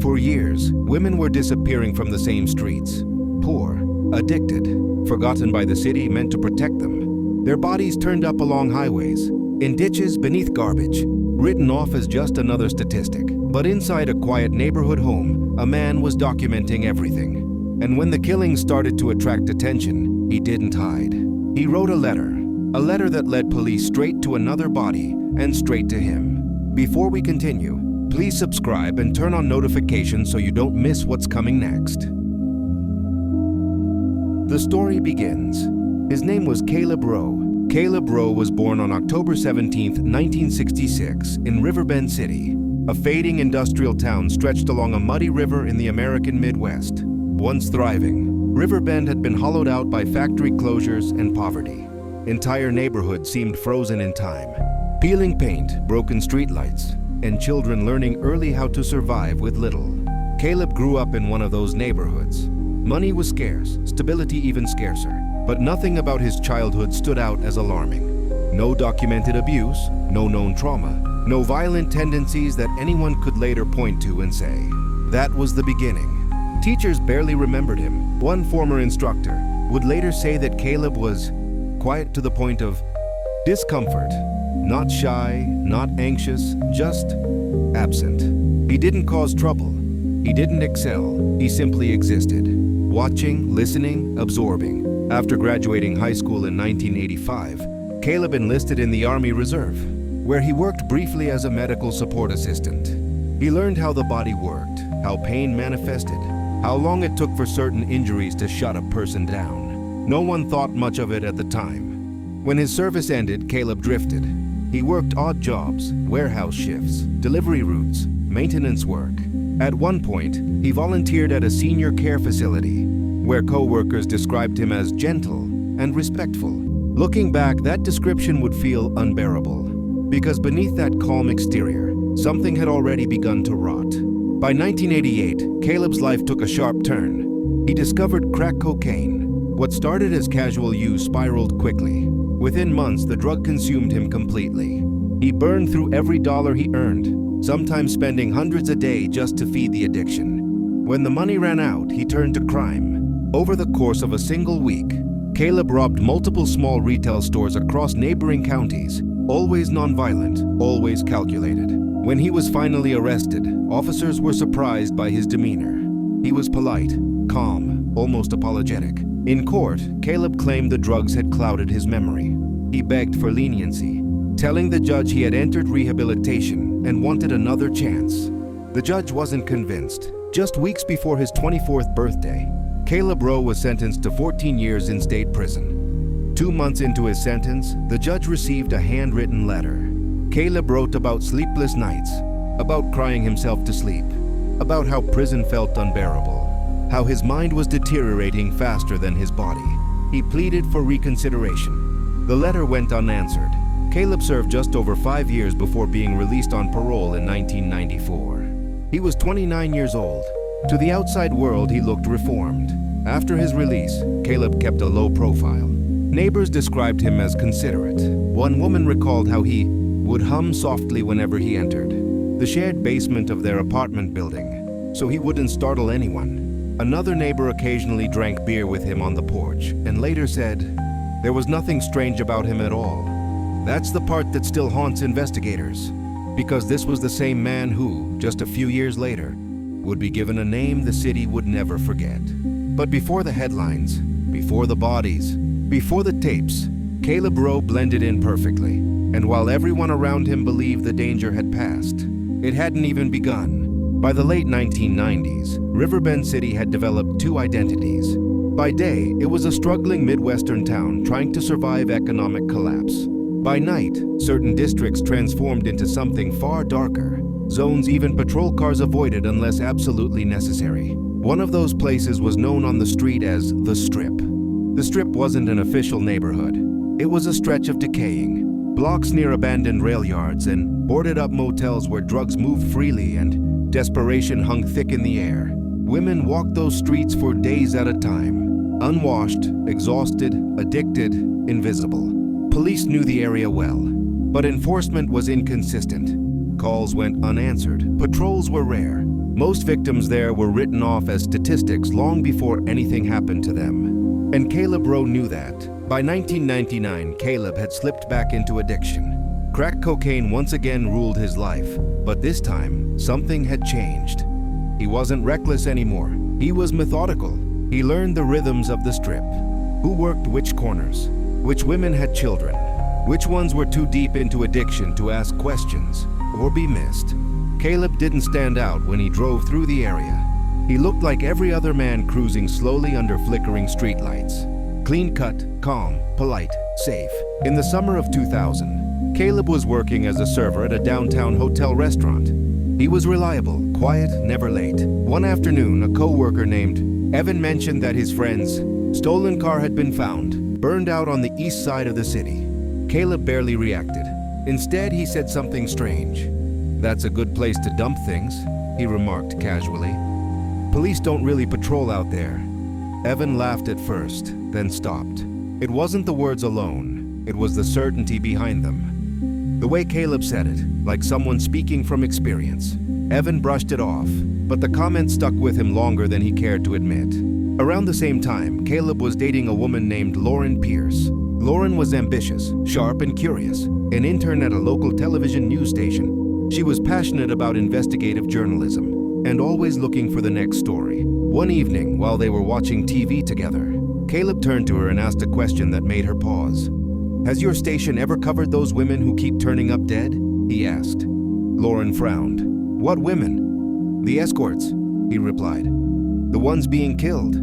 For years, women were disappearing from the same streets. Poor, addicted, forgotten by the city meant to protect them. Their bodies turned up along highways, in ditches beneath garbage, written off as just another statistic. But inside a quiet neighborhood home, a man was documenting everything. And when the killings started to attract attention, he didn't hide. He wrote a letter that led police straight to another body and straight to him. Before we continue, please subscribe and turn on notifications so you don't miss what's coming next. The story begins. His name was Caleb Rowe. Caleb Rowe was born on October 17, 1966, in Riverbend City, a fading industrial town stretched along a muddy river in the American Midwest. Once thriving, Riverbend had been hollowed out by factory closures and poverty. Entire neighborhoods seemed frozen in time. Peeling paint, broken streetlights, and children learning early how to survive with little. Caleb grew up in one of those neighborhoods. Money was scarce, stability even scarcer, but nothing about his childhood stood out as alarming. No documented abuse, no known trauma, no violent tendencies that anyone could later point to and say, that was the beginning. Teachers barely remembered him. One former instructor would later say that Caleb was quiet to the point of discomfort. Not shy, not anxious, just absent. He didn't cause trouble. He didn't excel. He simply existed. Watching, listening, absorbing. After graduating high school in 1985, Caleb enlisted in the Army Reserve, where he worked briefly as a medical support assistant. He learned how the body worked, how pain manifested, how long it took for certain injuries to shut a person down. No one thought much of it at the time. When his service ended, Caleb drifted. He worked odd jobs, warehouse shifts, delivery routes, maintenance work. At one point, he volunteered at a senior care facility, where co-workers described him as gentle and respectful. Looking back, that description would feel unbearable, because beneath that calm exterior, something had already begun to rot. By 1988, Caleb's life took a sharp turn. He discovered crack cocaine. What started as casual use spiraled quickly. Within months, the drug consumed him completely. He burned through every dollar he earned, sometimes spending hundreds a day just to feed the addiction. When the money ran out, he turned to crime. Over the course of a single week, Caleb robbed multiple small retail stores across neighboring counties, always nonviolent, always calculated. When he was finally arrested, officers were surprised by his demeanor. He was polite, calm, almost apologetic. In court, Caleb claimed the drugs had clouded his memory. He begged for leniency, telling the judge he had entered rehabilitation and wanted another chance. The judge wasn't convinced. Just weeks before his 24th birthday, Caleb Rowe was sentenced to 14 years in state prison. 2 months into his sentence, the judge received a handwritten letter. Caleb wrote about sleepless nights, about crying himself to sleep, about how prison felt unbearable, how his mind was deteriorating faster than his body. He pleaded for reconsideration. The letter went unanswered. Caleb served just over 5 years before being released on parole in 1994. He was 29 years old. To the outside world, he looked reformed. After his release, Caleb kept a low profile. Neighbors described him as considerate. One woman recalled how he would hum softly whenever he entered the shared basement of their apartment building, so he wouldn't startle anyone. Another neighbor occasionally drank beer with him on the porch and later said, there was nothing strange about him at all. That's the part that still haunts investigators, because this was the same man who, just a few years later, would be given a name the city would never forget. But before the headlines, before the bodies, before the tapes, Caleb Rowe blended in perfectly. And while everyone around him believed the danger had passed, it hadn't even begun. By the late 1990s, Riverbend City had developed two identities. By day, it was a struggling Midwestern town trying to survive economic collapse. By night, certain districts transformed into something far darker, zones even patrol cars avoided unless absolutely necessary. One of those places was known on the street as the Strip. The Strip wasn't an official neighborhood. It was a stretch of decaying, blocks near abandoned rail yards and boarded-up motels where drugs moved freely and desperation hung thick in the air. Women walked those streets for days at a time, unwashed, exhausted, addicted, invisible. Police knew the area well, but enforcement was inconsistent. Calls went unanswered, patrols were rare, Most victims there were written off as statistics long before anything happened to them. And Caleb Rowe knew that. By 1999, Caleb had slipped back into addiction. Crack cocaine once again ruled his life, but this time, something had changed. He wasn't reckless anymore. He was methodical. He learned the rhythms of the Strip. Who worked which corners? Which women had children? Which ones were too deep into addiction to ask questions or be missed? Caleb didn't stand out when he drove through the area. He looked like every other man cruising slowly under flickering streetlights. Clean-cut, calm, polite, safe. In the summer of 2000, Caleb was working as a server at a downtown hotel restaurant. He was reliable, quiet, never late. One afternoon, a co-worker named Evan mentioned that his friend's stolen car had been found, burned out on the east side of the city. Caleb barely reacted. Instead, he said something strange. "That's a good place to dump things," he remarked casually. "Police don't really patrol out there." Evan laughed at first, then stopped. It wasn't the words alone, it was the certainty behind them. The way Caleb said it, like someone speaking from experience. Evan brushed it off, but the comment stuck with him longer than he cared to admit. Around the same time, Caleb was dating a woman named Lauren Pierce. Lauren was ambitious, sharp, and curious, an intern at a local television news station. She was passionate about investigative journalism and always looking for the next story. One evening, while they were watching TV together, Caleb turned to her and asked a question that made her pause. "Has your station ever covered those women who keep turning up dead?" he asked. Lauren frowned. "What women?" "The escorts," he replied. "The ones being killed."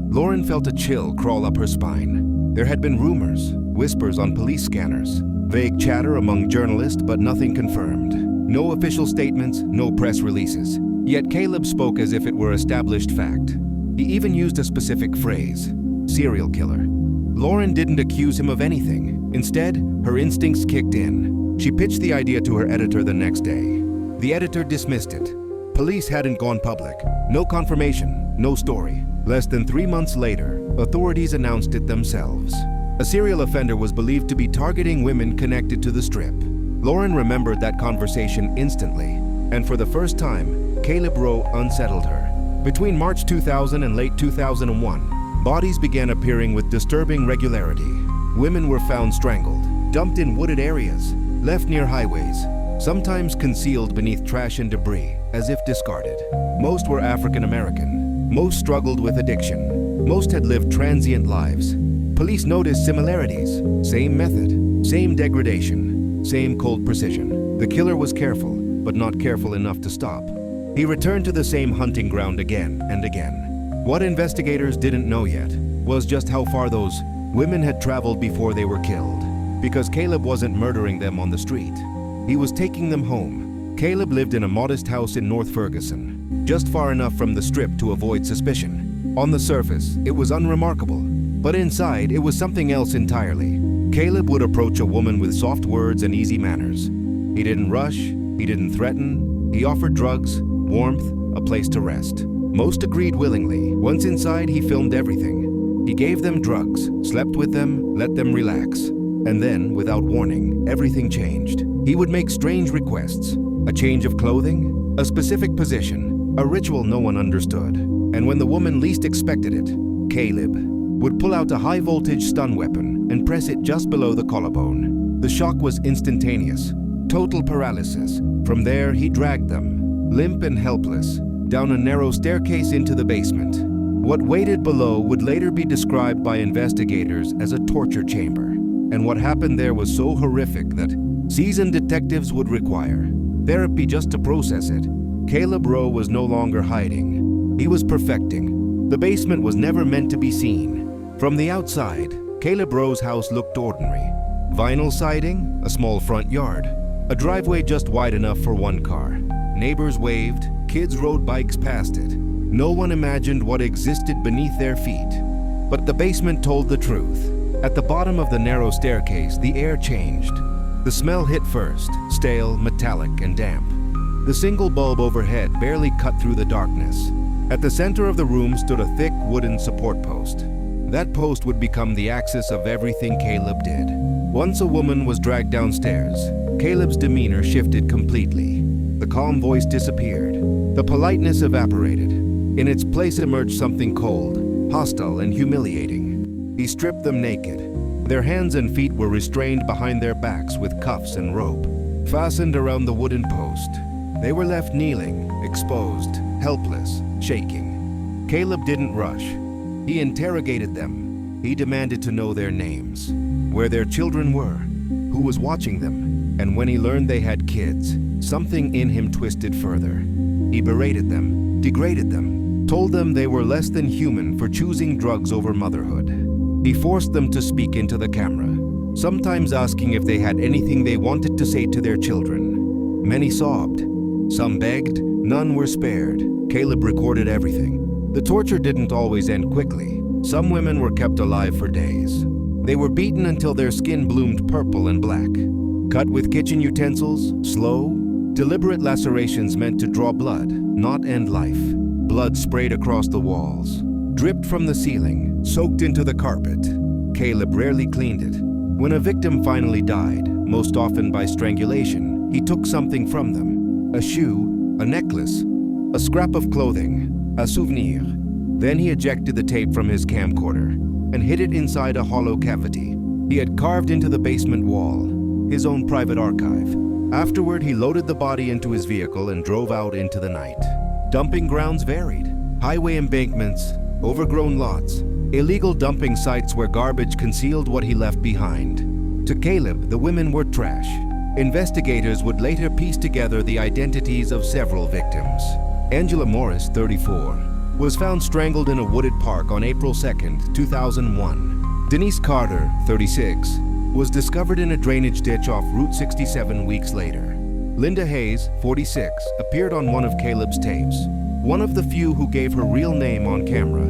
Lauren felt a chill crawl up her spine. There had been rumors, whispers on police scanners, vague chatter among journalists, but nothing confirmed. No official statements, no press releases. Yet Caleb spoke as if it were established fact. He even used a specific phrase, serial killer. Lauren didn't accuse him of anything. Instead, her instincts kicked in. She pitched the idea to her editor the next day. The editor dismissed it. Police hadn't gone public. No confirmation, no story. Less than 3 months later, authorities announced it themselves. A serial offender was believed to be targeting women connected to the Strip. Lauren remembered that conversation instantly, and for the first time, Caleb Rowe unsettled her. Between March 2000 and late 2001, bodies began appearing with disturbing regularity. Women were found strangled, dumped in wooded areas, left near highways, sometimes concealed beneath trash and debris, as if discarded. Most were African American. Most struggled with addiction. Most had lived transient lives. Police noticed similarities. Same method, same degradation, same cold precision. The killer was careful, but not careful enough to stop. He returned to the same hunting ground again and again. What investigators didn't know yet was just how far those women had traveled before they were killed. Because Caleb wasn't murdering them on the street. He was taking them home. Caleb lived in a modest house in North Ferguson, just far enough from the Strip to avoid suspicion. On the surface, it was unremarkable, but inside, it was something else entirely. Caleb would approach a woman with soft words and easy manners. He didn't rush, he didn't threaten, he offered drugs, warmth, a place to rest. Most agreed willingly. Once inside, he filmed everything. He gave them drugs, slept with them, let them relax. And then, without warning, everything changed. He would make strange requests. A change of clothing, a specific position, a ritual no one understood. And when the woman least expected it, Caleb would pull out a high-voltage stun weapon and press it just below the collarbone. The shock was instantaneous. Total paralysis. From there, he dragged them, limp and helpless, down a narrow staircase into the basement. What waited below would later be described by investigators as a torture chamber. And what happened there was so horrific that seasoned detectives would require therapy just to process it. Caleb Rowe was no longer hiding. He was perfecting. The basement was never meant to be seen. From the outside, Caleb Rowe's house looked ordinary. Vinyl siding, a small front yard, a driveway just wide enough for one car. Neighbors waved, kids rode bikes past it. No one imagined what existed beneath their feet. But the basement told the truth. At the bottom of the narrow staircase, the air changed. The smell hit first, stale, metallic, and damp. The single bulb overhead barely cut through the darkness. At the center of the room stood a thick wooden support post. That post would become the axis of everything Caleb did. Once a woman was dragged downstairs, Caleb's demeanor shifted completely. The calm voice disappeared. The politeness evaporated. In its place emerged something cold, hostile, and humiliating. He stripped them naked. Their hands and feet were restrained behind their backs with cuffs and rope, fastened around the wooden post. They were left kneeling, exposed, helpless, shaking. Caleb didn't rush. He interrogated them. He demanded to know their names, where their children were, who was watching them, and when he learned they had kids, something in him twisted further. He berated them, degraded them, told them they were less than human for choosing drugs over motherhood. He forced them to speak into the camera, sometimes asking if they had anything they wanted to say to their children. Many sobbed. Some begged. None were spared. Caleb recorded everything. The torture didn't always end quickly. Some women were kept alive for days. They were beaten until their skin bloomed purple and black. Cut with kitchen utensils, slow, deliberate lacerations meant to draw blood, not end life. Blood sprayed across the walls, dripped from the ceiling, soaked into the carpet. Caleb rarely cleaned it. When a victim finally died, most often by strangulation, he took something from them: a shoe, a necklace, a scrap of clothing, a souvenir. Then he ejected the tape from his camcorder and hid it inside a hollow cavity he had carved into the basement wall, his own private archive. Afterward, he loaded the body into his vehicle and drove out into the night. Dumping grounds varied: highway embankments, overgrown lots, illegal dumping sites where garbage concealed what he left behind. To Caleb, the women were trash. Investigators would later piece together the identities of several victims. Angela Morris, 34, was found strangled in a wooded park on April 2, 2001. Denise Carter, 36, was discovered in a drainage ditch off Route 67 weeks later. Linda Hayes, 46, appeared on one of Caleb's tapes, one of the few who gave her real name on camera.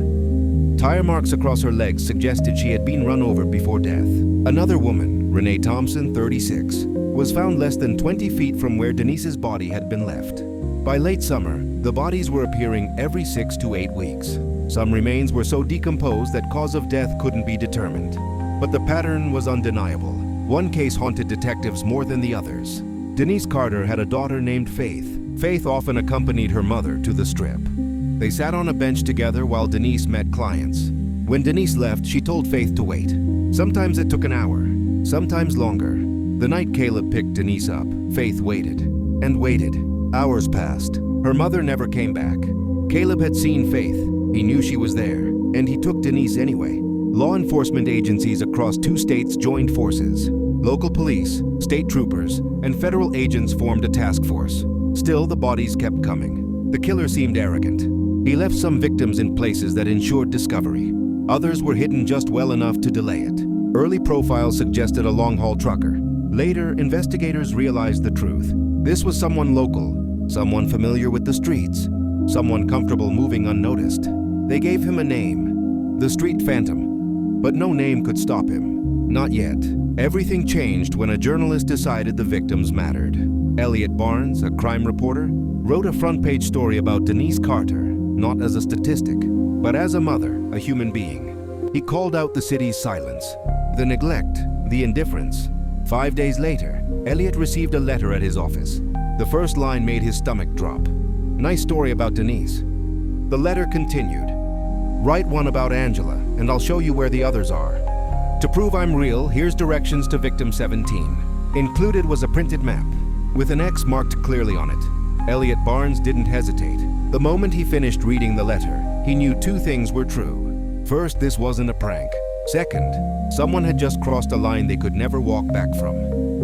Tire marks across her legs suggested she had been run over before death. Another woman, Renee Thompson, 36, was found less than 20 feet from where Denise's body had been left. By late summer, the bodies were appearing every 6 to 8 weeks. Some remains were so decomposed that cause of death couldn't be determined. But the pattern was undeniable. One case haunted detectives more than the others. Denise Carter had a daughter named Faith. Faith often accompanied her mother to the Strip. They sat on a bench together while Denise met clients. When Denise left, she told Faith to wait. Sometimes it took an hour, sometimes longer. The night Caleb picked Denise up, Faith waited and waited. Hours passed. Her mother never came back. Caleb had seen Faith. He knew she was there, and he took Denise anyway. Law enforcement agencies across 2 states joined forces. Local police, state troopers, and federal agents formed a task force. Still, the bodies kept coming. The killer seemed arrogant. He left some victims in places that ensured discovery. Others were hidden just well enough to delay it. Early profiles suggested a long-haul trucker. Later, investigators realized the truth. This was someone local, someone familiar with the streets, someone comfortable moving unnoticed. They gave him a name, the Street Phantom. But no name could stop him. Not yet. Everything changed when a journalist decided the victims mattered. Elliot Barnes, a crime reporter, wrote a front-page story about Denise Carter, not as a statistic, but as a mother, a human being. He called out the city's silence, the neglect, the indifference. 5 days later, Elliot received a letter at his office. The first line made his stomach drop. "Nice story about Denise." The letter continued. "Write one about Angela, and I'll show you where the others are. To prove I'm real, here's directions to victim 17. Included was a printed map, with an X marked clearly on it." Elliot Barnes didn't hesitate. The moment he finished reading the letter, he knew 2 things were true. First, this wasn't a prank. Second, someone had just crossed a line they could never walk back from.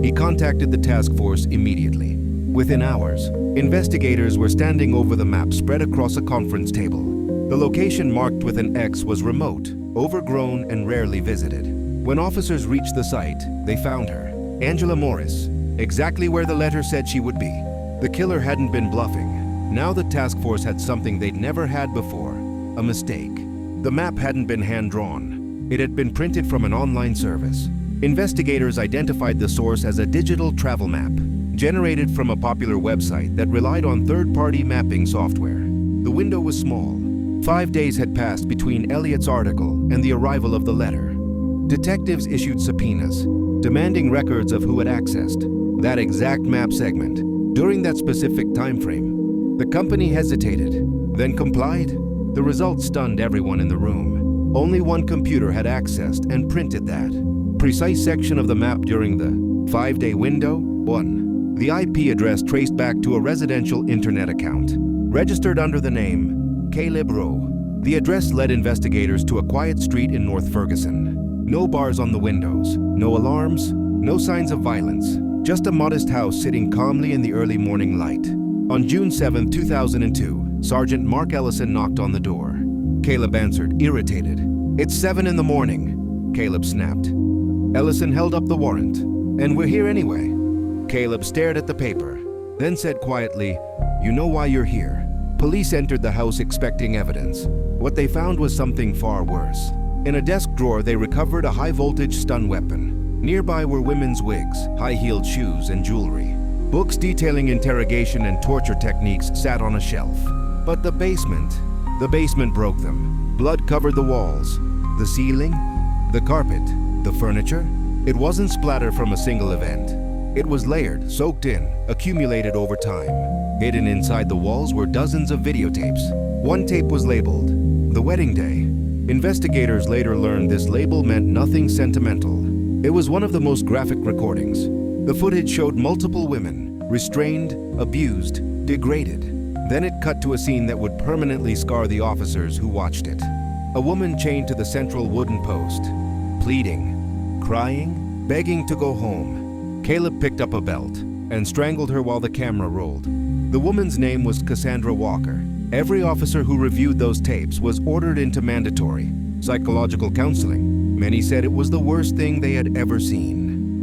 He contacted the task force immediately. Within hours, investigators were standing over the map spread across a conference table. The location marked with an X was remote, overgrown, and rarely visited. When officers reached the site, they found her, Angela Morris, exactly where the letter said she would be. The killer hadn't been bluffing. Now the task force had something they'd never had before, a mistake. The map hadn't been hand-drawn. It had been printed from an online service. Investigators identified the source as a digital travel map, generated from a popular website that relied on third-party mapping software. The window was small. 5 days had passed between Elliot's article and the arrival of the letter. Detectives issued subpoenas, demanding records of who had accessed that exact map segment during that specific time frame. The company hesitated, then complied. The results stunned everyone in the room. Only one computer had accessed and printed that precise section of the map during the 5-day window. 1. The IP address traced back to a residential internet account, registered under the name Caleb Rowe. The address led investigators to a quiet street in North Ferguson. No bars on the windows, no alarms, no signs of violence, just a modest house sitting calmly in the early morning light. On June 7, 2002, Sergeant Mark Ellison knocked on the door. Caleb answered, irritated. "It's 7 in the morning," Caleb snapped. Ellison held up the warrant. "And we're here anyway." Caleb stared at the paper, then said quietly, "You know why you're here." Police entered the house expecting evidence. What they found was something far worse. In a desk drawer, they recovered a high-voltage stun weapon. Nearby were women's wigs, high-heeled shoes, and jewelry. Books detailing interrogation and torture techniques sat on a shelf. But the basement broke them. Blood covered the walls, the ceiling, the carpet, the furniture. It wasn't splatter from a single event. It was layered, soaked in, accumulated over time. Hidden inside the walls were dozens of videotapes. One tape was labeled, "The Wedding Day." Investigators later learned this label meant nothing sentimental. It was one of the most graphic recordings. The footage showed multiple women, restrained, abused, degraded. Then it cut to a scene that would permanently scar the officers who watched it. A woman chained to the central wooden post, pleading, crying, begging to go home. Caleb picked up a belt and strangled her while the camera rolled. The woman's name was Cassandra Walker. Every officer who reviewed those tapes was ordered into mandatory psychological counseling. Many said it was the worst thing they had ever seen.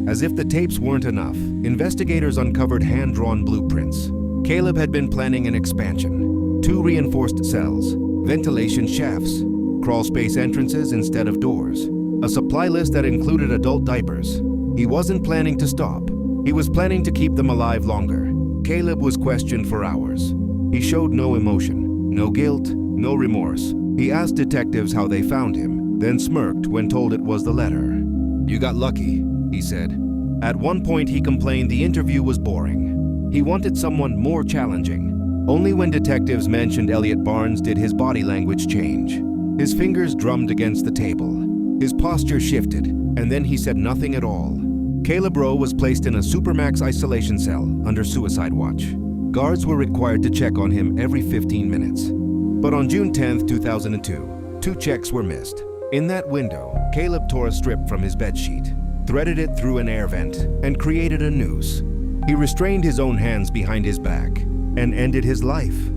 As if the tapes weren't enough, investigators uncovered hand-drawn blueprints. Caleb had been planning an expansion. 2 reinforced cells, ventilation shafts, crawl space entrances instead of doors, a supply list that included adult diapers. He wasn't planning to stop. He was planning to keep them alive longer. Caleb was questioned for hours. He showed no emotion, no guilt, no remorse. He asked detectives how they found him, then smirked when told it was the letter. "You got lucky," he said. At one point he complained the interview was boring. He wanted someone more challenging. Only when detectives mentioned Elliot Barnes did his body language change. His fingers drummed against the table. His posture shifted, and then he said nothing at all. Caleb Rowe was placed in a supermax isolation cell under suicide watch. Guards were required to check on him every 15 minutes. But on June 10, 2002, 2 checks were missed. In that window, Caleb tore a strip from his bedsheet, threaded it through an air vent, and created a noose. He restrained his own hands behind his back and ended his life.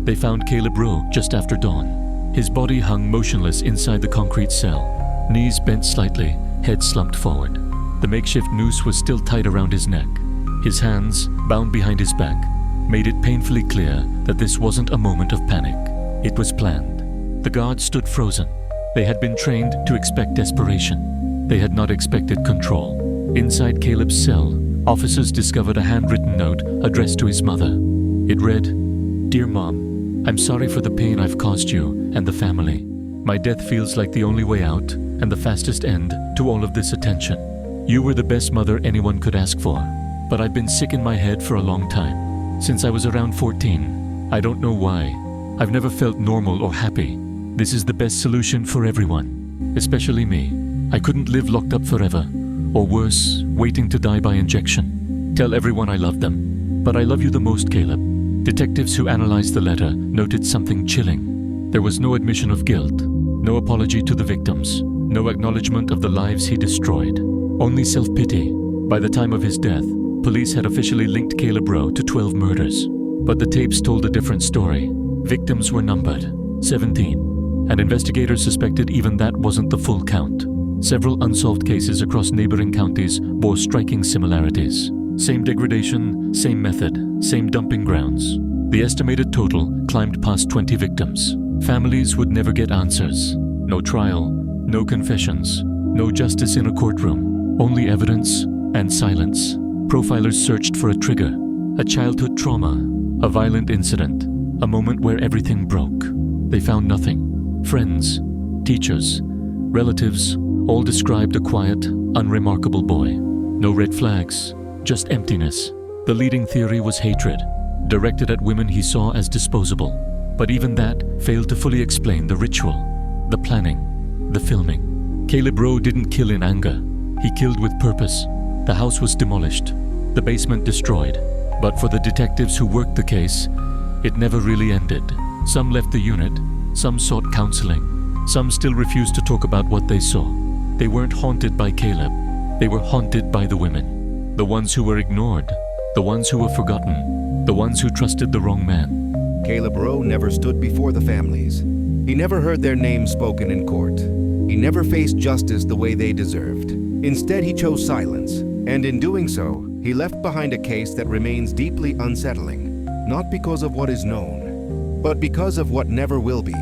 They found Caleb Rowe just after dawn. His body hung motionless inside the concrete cell, knees bent slightly, head slumped forward. The makeshift noose was still tied around his neck. His hands, bound behind his back, made it painfully clear that this wasn't a moment of panic. It was planned. The guards stood frozen. They had been trained to expect desperation. They had not expected control. Inside Caleb's cell, officers discovered a handwritten note addressed to his mother. It read, "Dear Mom, I'm sorry for the pain I've caused you and the family. My death feels like the only way out and the fastest end to all of this attention. You were the best mother anyone could ask for, but I've been sick in my head for a long time. Since I was around 14. I don't know why. I've never felt normal or happy. This is the best solution for everyone, especially me. I couldn't live locked up forever, or worse, waiting to die by injection. Tell everyone I love them. But I love you the most, Caleb." Detectives who analyzed the letter noted something chilling. There was no admission of guilt, no apology to the victims, no acknowledgement of the lives he destroyed. Only self-pity. By the time of his death, police had officially linked Caleb Rowe to 12 murders. But the tapes told a different story. Victims were numbered, 17, and investigators suspected even that wasn't the full count. Several unsolved cases across neighboring counties bore striking similarities. Same degradation, same method, same dumping grounds. The estimated total climbed past 20 victims. Families would never get answers. No trial, no confessions, no justice in a courtroom. Only evidence and silence. Profilers searched for a trigger, a childhood trauma, a violent incident, a moment where everything broke. They found nothing. Friends, teachers, relatives all described a quiet, unremarkable boy. No red flags, just emptiness. The leading theory was hatred. directed at women he saw as disposable. But even that failed to fully explain the ritual, the planning, the filming. Caleb Rowe didn't kill in anger. He killed with purpose. The house was demolished, the basement destroyed. But for the detectives who worked the case, it never really ended. Some left the unit, some sought counseling, some still refused to talk about what they saw. They weren't haunted by Caleb. They were haunted by the women. The ones who were ignored, the ones who were forgotten, the ones who trusted the wrong man. Caleb Rowe never stood before the families. He never heard their names spoken in court. He never faced justice the way they deserved. Instead, he chose silence, and in doing so, he left behind a case that remains deeply unsettling, not because of what is known, but because of what never will be.